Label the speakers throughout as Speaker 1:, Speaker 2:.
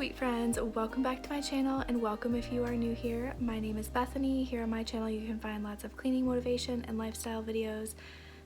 Speaker 1: sweet friends, welcome back to my channel and welcome if you are new here. My name is Bethany. Here on my channel you can find lots of cleaning motivation and lifestyle videos.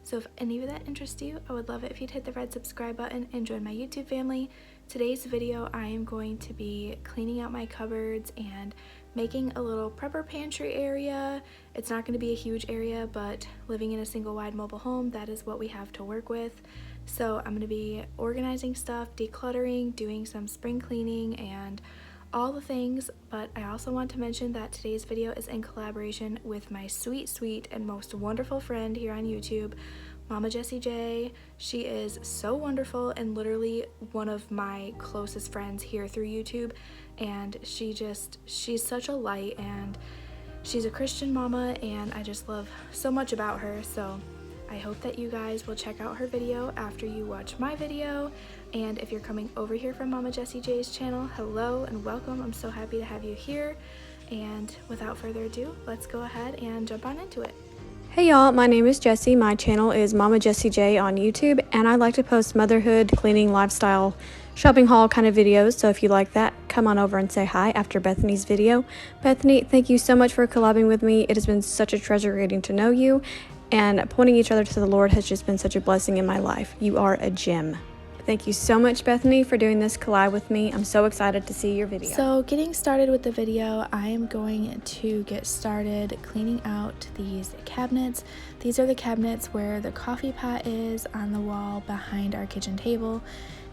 Speaker 1: So if any of that interests you, I would love it if you'd hit the red subscribe button and join my YouTube family. Today's video I am going to be cleaning out my cupboards and making a little prepper pantry area. It's not going to be a huge area, but living in a single wide mobile home, that is what we have to work with. So I'm going to be organizing stuff, decluttering, doing some spring cleaning, and all the things. But I also want to mention that today's video is in collaboration with my sweet and most wonderful friend here on YouTube, Mama Jessie J. She is so wonderful and literally one of my closest friends here through YouTube, and she's such a light, and she's a Christian mama, and I just love so much about her. So I hope that you guys will check out her video after you watch my video. And if you're coming over here from Mama Jessie J's channel, hello and welcome. I'm so happy to have you here. And without further ado, let's go ahead and jump on into it.
Speaker 2: Hey y'all, my name is Jessie. My channel is Mama Jessie J on YouTube, and I like to post motherhood, cleaning, lifestyle, shopping haul kind of videos. So if you like that, come on over and say hi after Bethany's video. Bethany, thank you so much for collabing with me. It has been such a treasure getting to know you, and pointing each other to the Lord has just been such a blessing in my life. You are a gem. Thank you so much, Bethany, for doing this collab with me. I'm so excited to see your video.
Speaker 1: So getting started with the video, I am going to get started cleaning out these cabinets. These are the cabinets where the coffee pot is on the wall behind our kitchen table.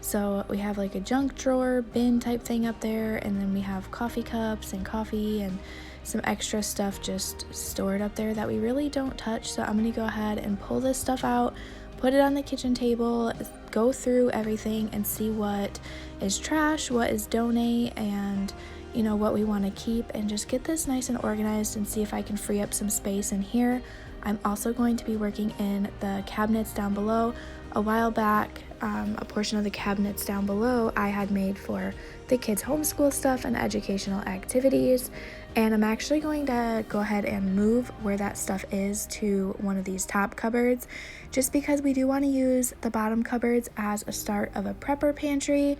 Speaker 1: So we have like a junk drawer bin type thing up there, and then we have coffee cups and coffee and some extra stuff just stored up there that we really don't touch. So I'm going to go ahead and pull this stuff out, put it on the kitchen table, go through everything and see what is trash, what is donate, and you know what we want to keep, and just get this nice and organized and see if I can free up some space in here. I'm also going to be working in the cabinets down below. A while back, a portion of the cabinets down below I had made for the kids' homeschool stuff and educational activities, and I'm actually going to go ahead and move where that stuff is to one of these top cupboards, just because we do want to use the bottom cupboards as a start of a prepper pantry.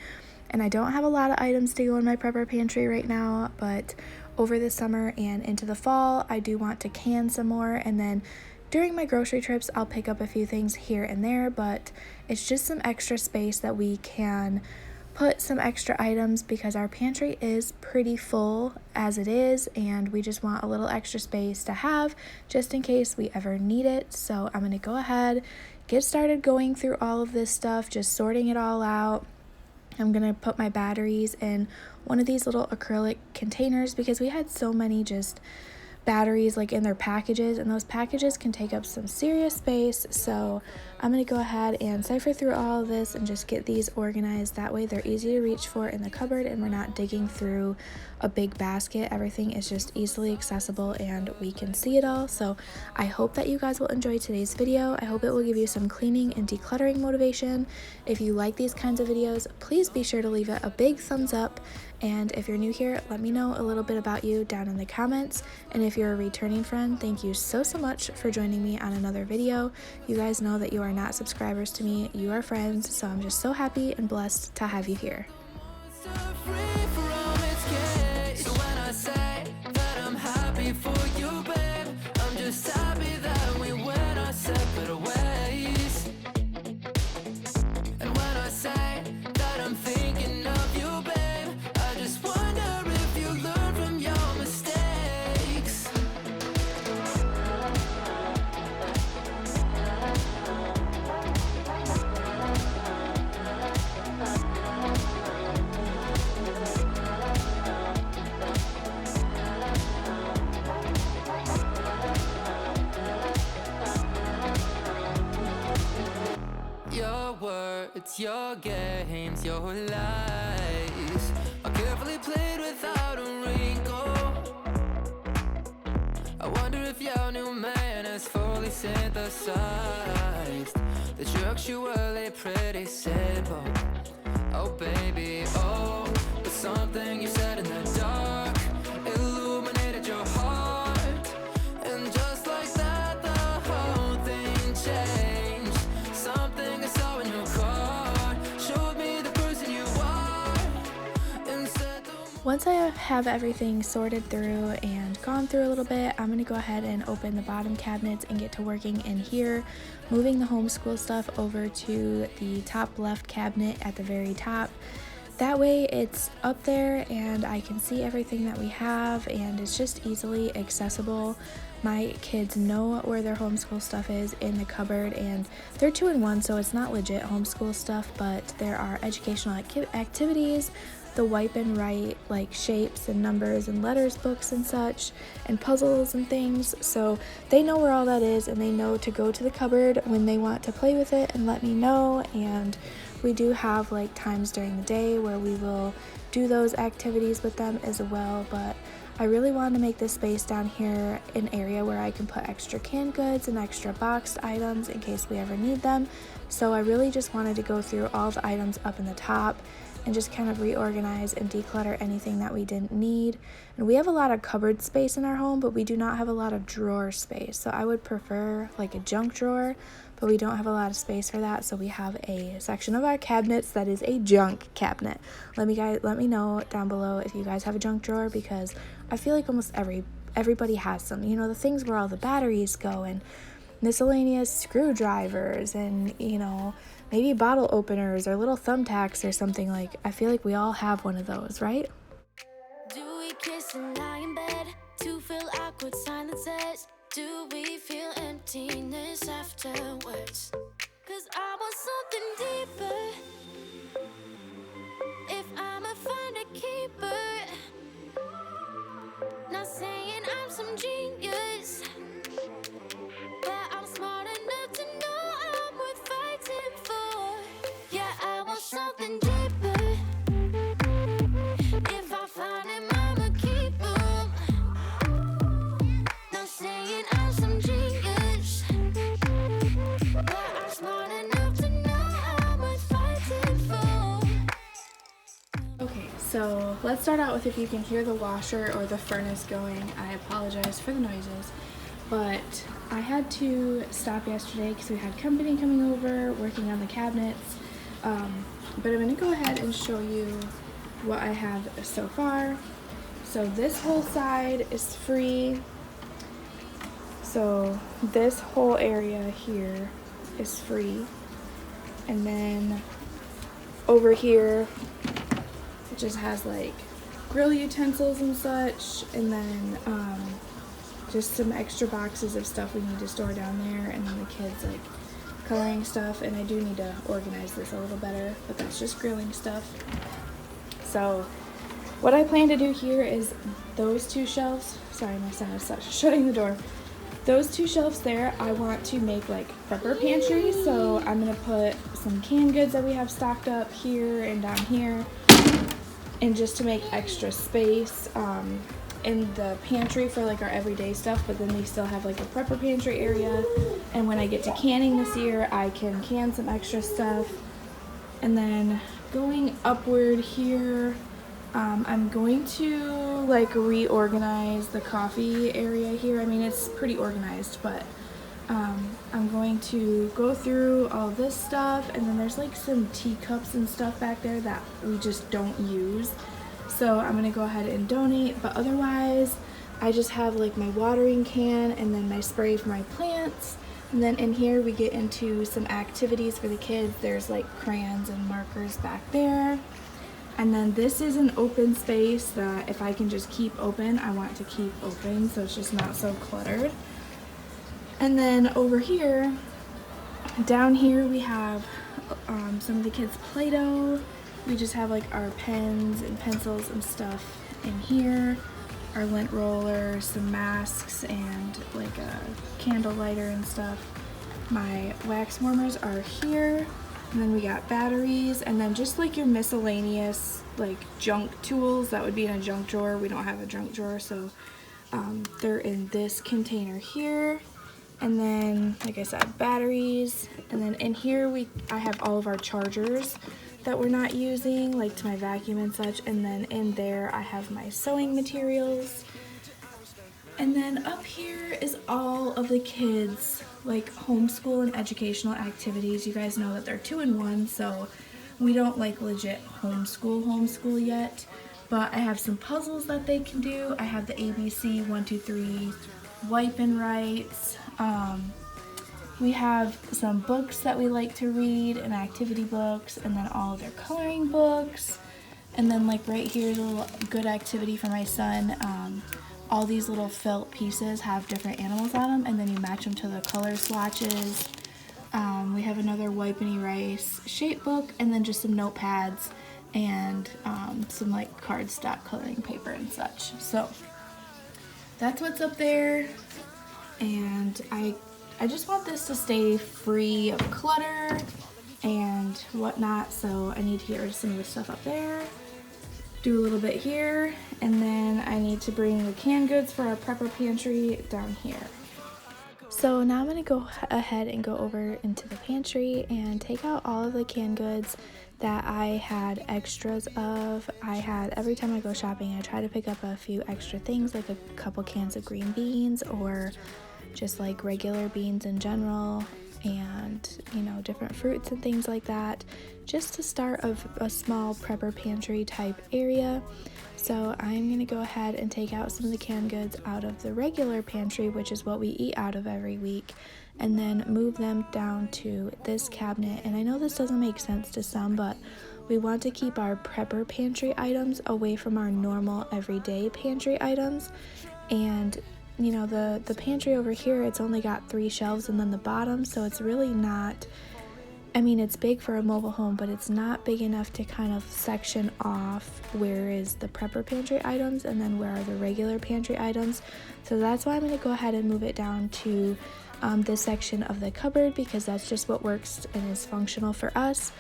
Speaker 1: And I don't have a lot of items to go in my prepper pantry right now, but over the summer and into the fall I do want to can some more, and then during my grocery trips I'll pick up a few things here and there, but it's just some extra space that we can put some extra items because our pantry is pretty full as it is, and we just want a little extra space to have just in case we ever need it. So I'm going to go ahead, get started going through all of this stuff, just sorting it all out. I'm going to put my batteries in one of these little acrylic containers because we had so many just batteries like in their packages, and those packages can take up some serious space. So I'm going to go ahead and cipher through all of this and just get these organized. That way they're easy to reach for in the cupboard and we're not digging through a big basket. Everything is just easily accessible and we can see it all. So I hope that you guys will enjoy today's video. I hope it will give you some cleaning and decluttering motivation. If you like these kinds of videos, please be sure to leave it a big thumbs up. And if you're new here, let me know a little bit about you down in the comments. And if you're a returning friend, thank you so much for joining me on another video. You guys know that you are not subscribers to me, you are friends, so I'm just so happy and blessed to have you here.
Speaker 3: It's your games, your lies are carefully played without a wrinkle. I wonder if your new man is fully synthesized. The jokes you were pretty simple. Oh baby, oh, but something you said in the dark illuminated your heart, and just like that the whole thing changed. Something I saw in your car showed me the person you are, and said
Speaker 1: Once I have everything sorted through and gone through a little bit, I'm going to go ahead and open the bottom cabinets and get to working in here, moving the homeschool stuff over to the top left cabinet at the very top. That way it's up there and I can see everything that we have, and it's just easily accessible. My kids know where their homeschool stuff is in the cupboard, and they're 2 and 1, so it's not legit homeschool stuff, but there are educational activities, the wipe and write like shapes and numbers and letters books and such, and puzzles and things. So they know where all that is, and they know to go to the cupboard when they want to play with it and let me know. And we do have like times during the day where we will do those activities with them as well. But I really wanted to make this space down here an area where I can put extra canned goods and extra boxed items in case we ever need them. So I really just wanted to go through all the items up in the top and just kind of reorganize and declutter anything that we didn't need. And we have a lot of cupboard space in our home, but we do not have a lot of drawer space. So I would prefer like a junk drawer, but we don't have a lot of space for that. So we have a section of our cabinets that is a junk cabinet. Let me know down below if you guys have a junk drawer, because I feel like almost everybody has some. You know, the things where all the batteries go, and miscellaneous screwdrivers, and you know, maybe bottle openers or little thumbtacks or something. Like, I feel like we all have one of those, right?
Speaker 4: Do we kiss and lie in bed to fill awkward silences? Do we feel emptiness afterwards? 'Cause I want something deeper. If I'm a find a keeper, not saying I'm some genius, but I'm smart enough to know I'm worth fighting for. Yeah, I want something deeper. If I find him, I'ma keep him. Not saying I'm some genius, but I'm smart enough to know I'm worth fighting for.
Speaker 1: Okay, so let's start out with, if you can hear the washer or the furnace going, I apologize for the noises. But I had to stop yesterday because we had company coming over working on the cabinets. But I'm going to go ahead and show you what I have so far. So this whole side is free. So this whole area here is free. And then over here, it just has like grill utensils and such. And then just some extra boxes of stuff we need to store down there, and then the kids like coloring stuff, and I do need to organize this a little better, but that's just grilling stuff. So what I plan to do here is those two shelves, sorry my son is shutting the door, those two shelves there I want to make like prepper pantry. So I'm gonna put some canned goods that we have stocked up here and down here, and just to make extra space in the pantry for like our everyday stuff, but then they still have like a prepper pantry area. And when I get to canning this year, I can can some extra stuff. And then going upward here, I'm going to like reorganize the coffee area here. I mean, it's pretty organized, but I'm going to go through all this stuff, and then there's like some teacups and stuff back there that we just don't use. So I'm going to go ahead and donate, but otherwise I just have like my watering can and then my spray for my plants. And then in here we get into some activities for the kids. There's like crayons and markers back there. And then this is an open space that if I can just keep open, I want to keep open, so it's just not so cluttered. And then over here, down here we have some of the kids' Play-Doh. We just have like our pens and pencils and stuff in here, our lint roller, some masks, and like a candle lighter and stuff. My wax warmers are here, and then we got batteries, and then just like your miscellaneous like junk tools that would be in a junk drawer. We don't have a junk drawer, so they're in this container here. And then, like I said, batteries. And then in here I have all of our chargers that we're not using, like to my vacuum and such. And then in there I have my sewing materials. And then up here is all of the kids' like homeschool and educational activities. You guys know that they're 2 and 1, so we don't like legit homeschool yet. But I have some puzzles that they can do. I have the ABC 1, 2, 3 wipe and writes. We have some books that we like to read and activity books, and then all of their coloring books. And then like right here is a little good activity for my son. All these little felt pieces have different animals on them, and then you match them to the color swatches. We have another wipe and erase shape book, and then just some notepads and some like cardstock coloring paper and such. So that's what's up there, and I just want this to stay free of clutter and whatnot, so I need to get rid of some of the stuff up there, do a little bit here, and then I need to bring the canned goods for our prepper pantry down here. So now I'm going to go ahead and go over into the pantry and take out all of the canned goods that I had extras of. Every time I go shopping, I try to pick up a few extra things, like a couple cans of green beans or just like regular beans in general, and different fruits and things like that, just to start a small prepper pantry type area. So I'm going to go ahead and take out some of the canned goods out of the regular pantry, which is what we eat out of every week, and then move them down to this cabinet. And I know this doesn't make sense to some, but we want to keep our prepper pantry items away from our normal everyday pantry items. And the pantry over here, it's only got 3 shelves and then the bottom, so it's really not, it's big for a mobile home, but it's not big enough to kind of section off where is the prepper pantry items and then where are the regular pantry items. So that's why I'm going to go ahead and move it down to this section of the cupboard, because that's just what works and is functional for us.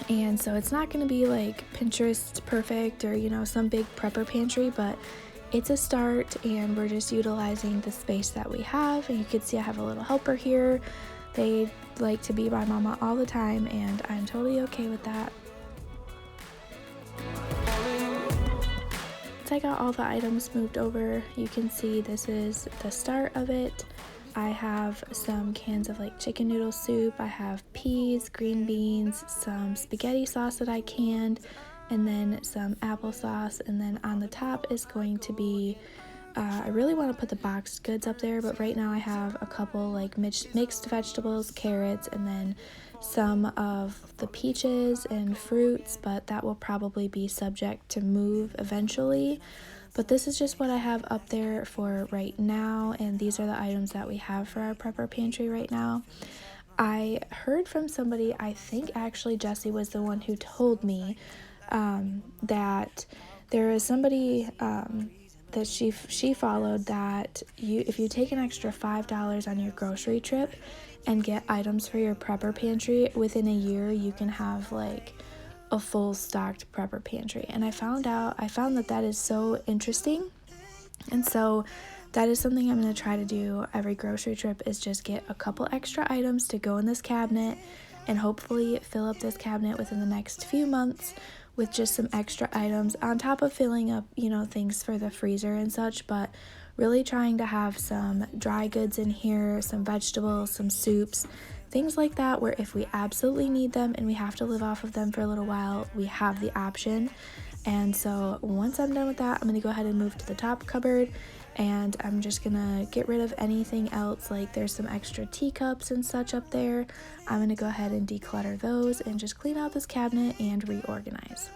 Speaker 1: And so it's not going to be like Pinterest perfect or some big prepper pantry, but it's a start, and we're just utilizing the space that we have. And you can see I have a little helper here. They like to be by mama all the time, and I'm totally okay with that. Once I got all the items moved over, you can see this is the start of it. I have some cans of like chicken noodle soup. I have peas, green beans, some spaghetti sauce that I canned, and then some applesauce. And then on the top is going to be I really want to put the boxed goods up there, but right now I have a couple like mixed vegetables, carrots, and then some of the peaches and fruits, but that will probably be subject to move eventually. But this is just what I have up there for right now, and these are the items that we have for our prepper pantry right now. I heard from somebody, I think actually Jessie was the one who told me that there is somebody that she followed that if you take an extra $5 on your grocery trip and get items for your prepper pantry, within a year you can have like a full stocked prepper pantry. And I found that is so interesting, and so that is something I'm going to try to do every grocery trip, is just get a couple extra items to go in this cabinet and hopefully fill up this cabinet within the next few months with just some extra items on top of filling up, things for the freezer and such, but really trying to have some dry goods in here, some vegetables, some soups, things like that, where if we absolutely need them and we have to live off of them for a little while, we have the option. And so once I'm done with that, I'm going to go ahead and move to the top cupboard, and I'm just going to get rid of anything else. Like there's some extra teacups and such up there. I'm going to go ahead and declutter those and just clean out this cabinet and reorganize.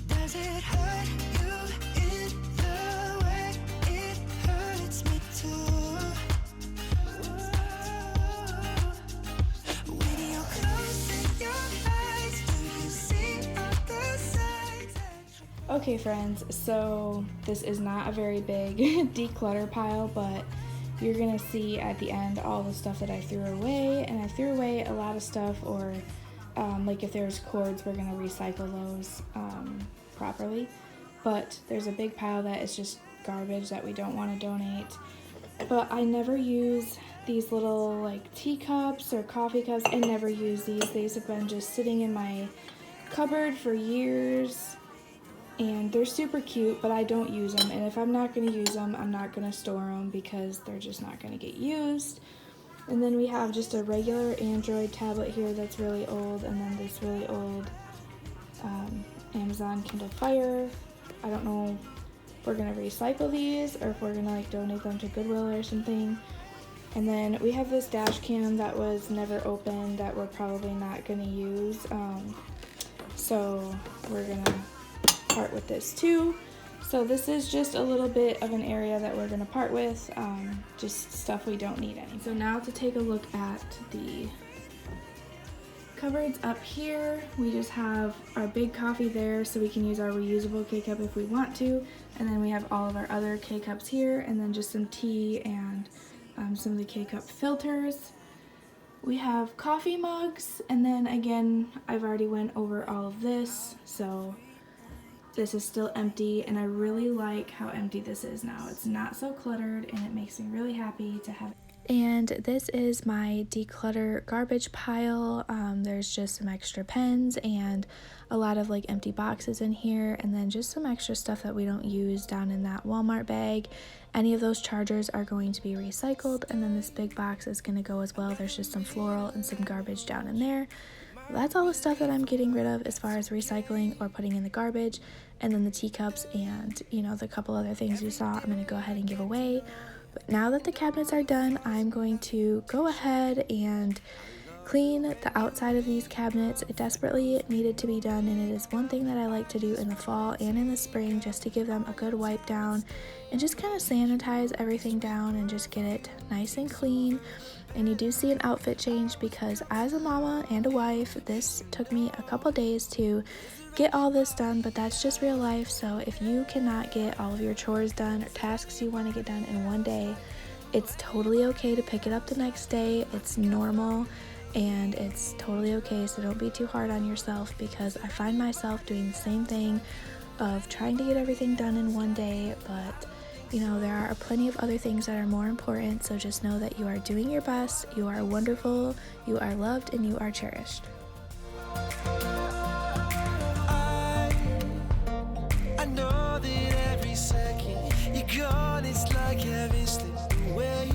Speaker 3: Does it hurt you in the way it hurts me too? When you're closing your eyes, do you see other sides?
Speaker 1: Okay friends, so this is not a very big declutter pile, but you're gonna see at the end all the stuff that I threw away, and I threw away a lot of stuff, or like if there's cords, we're gonna recycle those properly. But there's a big pile that is just garbage that we don't want to donate. But I never use these little like teacups or coffee cups. I never use these. These have been just sitting in my cupboard for years, and they're super cute, but I don't use them. And if I'm not going to use them, I'm not going to store them because they're just not going to get used. And then we have just a regular Android tablet here that's really old, and then this really old Amazon Kindle Fire. I don't know if we're gonna recycle these or if we're gonna like donate them to Goodwill or something. And then we have this dash cam that was never opened that we're probably not gonna use. So we're gonna part with this too. So this is just a little bit of an area that we're gonna part with, just stuff we don't need any. So now to take a look at the cupboards up here, we just have our big coffee there so we can use our reusable K-cup if we want to, and then we have all of our other K-cups here, and then just some tea and some of the K-cup filters. We have coffee mugs, and then again, I've already went over all of this, so this is still empty, and I really like how empty this is now. It's not so cluttered, and it makes me really happy to have it. And this is my declutter garbage pile. There's just some extra pens and a lot of like empty boxes in here, and then just some extra stuff that we don't use down in that Walmart bag. Any of those chargers are going to be recycled, and then this big box is going to go as well. There's just some floral and some garbage down in there. That's all the stuff that I'm getting rid of as far as recycling or putting in the garbage. And then the teacups and, you know, the couple other things you saw, I'm going to go ahead and give away. But now that the cabinets are done, I'm going to go ahead and clean the outside of these cabinets. It desperately needed to be done, and it is one thing that I like to do in the fall and in the spring, just to give them a good wipe down and just kind of sanitize everything down and just get it nice and clean. And you do see an outfit change because as a mama and a wife, this took me a couple days to get all this done, but that's just real life. So if you cannot get all of your chores done or tasks you want to get done in one day, it's totally okay to pick it up the next day. It's normal and it's totally okay, so don't be too hard on yourself, because I find myself doing the same thing of trying to get everything done in one day, but you know, there are plenty of other things that are more important. So just know that you are doing your best, you are wonderful, you are loved, and you are cherished.
Speaker 3: I know that every second you're gone, it's like heaven slipped away.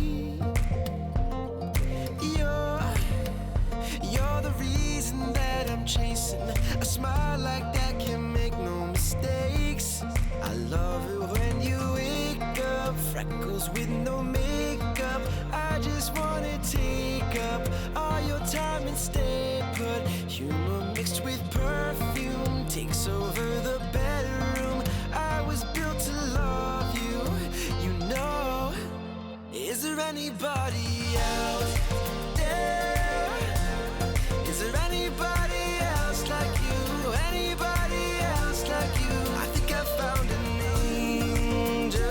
Speaker 3: You're the reason that I'm chasing. A smile like that can make no mistakes. I love it when you wake up, freckles with no makeup. I just wanna take up all your time and stay put. Humor mixed with perfume takes over the bedroom. I was built to love you, you know. Is there anybody out there? Is there anybody else like you? Anybody else like you? I think I found an angel.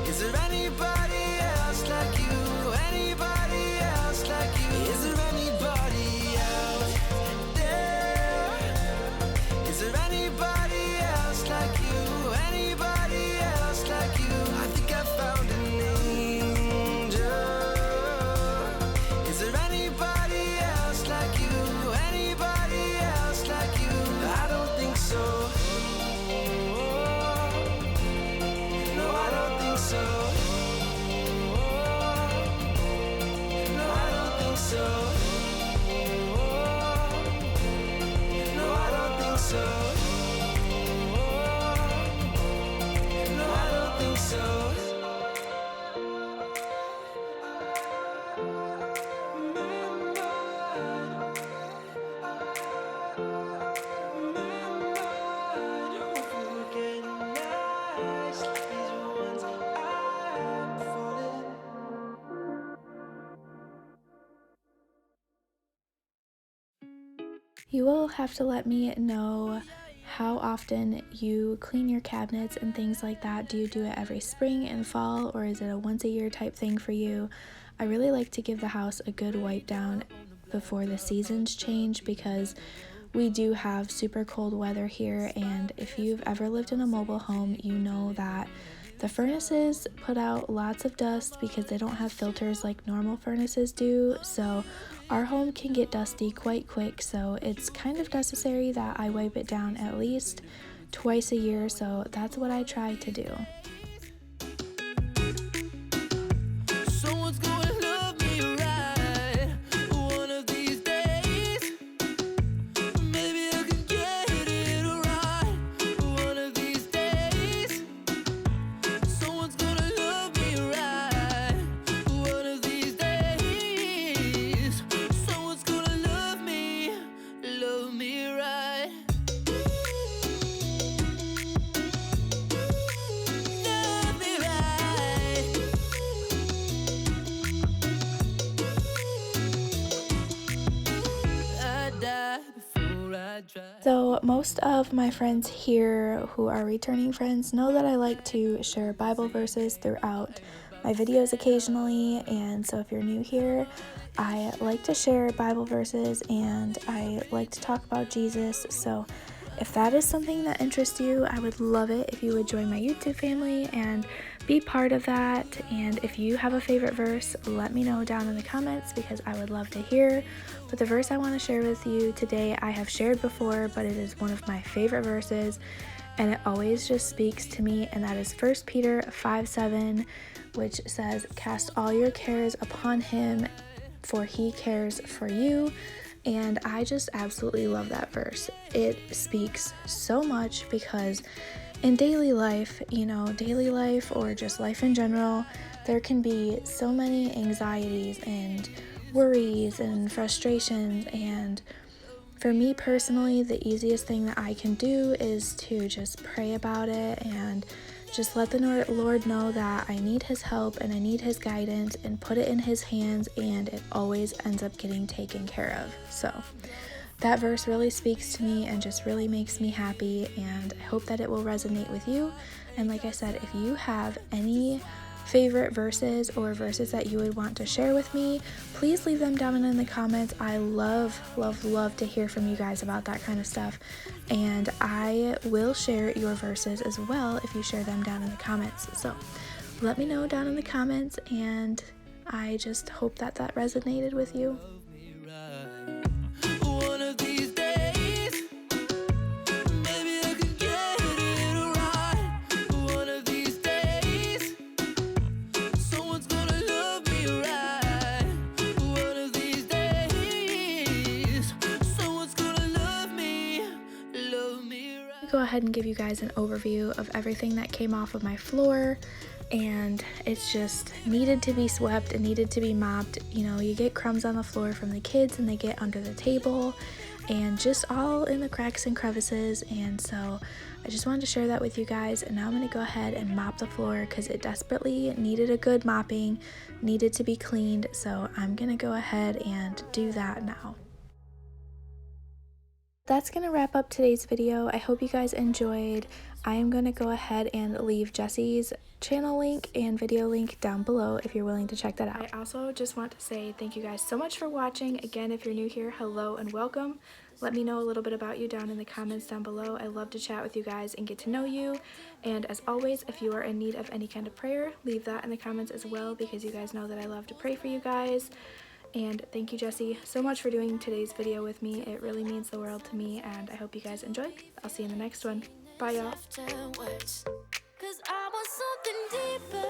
Speaker 3: Is there anybody else like you? Anybody else like you? Is there anybody out there? Is there anybody else like you? Anybody else like you? I think I found an angel. Is there anybody else like you? Anybody else like you? I don't think so. No, I don't think so. No, I don't think so. No, I don't think so. No, I don't think so.
Speaker 1: You will have to let me know how often you clean your cabinets and things like that. Do you do it every spring and fall, or is it a once a year type thing for you? I really like to give the house a good wipe down before the seasons change, because we do have super cold weather here, and if you've ever lived in a mobile home, you know that the furnaces put out lots of dust because they don't have filters like normal furnaces do. So our home can get dusty quite quick, so it's kind of necessary that I wipe it down at least twice a year. So that's what I try to do.
Speaker 3: Someone's going
Speaker 1: So most of my friends here who are returning friends know that I like to share Bible verses throughout my videos occasionally, and so if you're new here, I like to share Bible verses and I like to talk about Jesus. So if that is something that interests you, I would love it if you would join my YouTube family and be part of that. And if you have a favorite verse, let me know down in the comments because I would love to hear. But the verse I want to share with you today, I have shared before, but it is one of my favorite verses and it always just speaks to me, and that is 1 Peter 5:7, which says, "Cast all your cares upon him, for he cares for you." And I just absolutely love that verse. It speaks so much because in daily life, daily life or just life in general, there can be so many anxieties and worries and frustrations. And for me personally, the easiest thing that I can do is to just pray about it and just let the Lord know that I need his help and I need his guidance and put it in his hands, and it always ends up getting taken care of. So that verse really speaks to me and just really makes me happy, and I hope that it will resonate with you. And like I said, if you have any favorite verses or verses that you would want to share with me, please leave them down in the comments. I love to hear from you guys about that kind of stuff, and I will share your verses as well if you share them down in the comments. So let me know down in the comments, and I just hope that that resonated with you.
Speaker 3: One of these days, maybe I could get it right. One of these days, someone's gonna love me right. One of these days, someone's gonna love me right.
Speaker 1: Go ahead and give you guys an overview of everything that came off of my floor, and it's just needed to be swept and needed to be mopped. You get crumbs on the floor from the kids and they get under the table and just all in the cracks and crevices, and so I just wanted to share that with you guys. And now I'm going to go ahead and mop the floor because it desperately needed a good mopping, needed to be cleaned, so I'm going to go ahead and do that now. That's going to wrap up today's video. I hope you guys enjoyed. I am going to go ahead and leave Jessi's channel link and video link down below if you're willing to check that out. I also just want to say thank you guys so much for watching. Again, if you're new here, hello and welcome. Let me know a little bit about you down in the comments down below. I love to chat with you guys and get to know you. And as always, if you are in need of any kind of prayer, leave that in the comments as well, because you guys know that I love to pray for you guys. And thank you, Jessi, so much for doing today's video with me. It really means the world to me, and I hope you guys enjoyed. I'll see you in the next one. Bye, y'all.
Speaker 4: Afterwards, 'cause I want something deeper.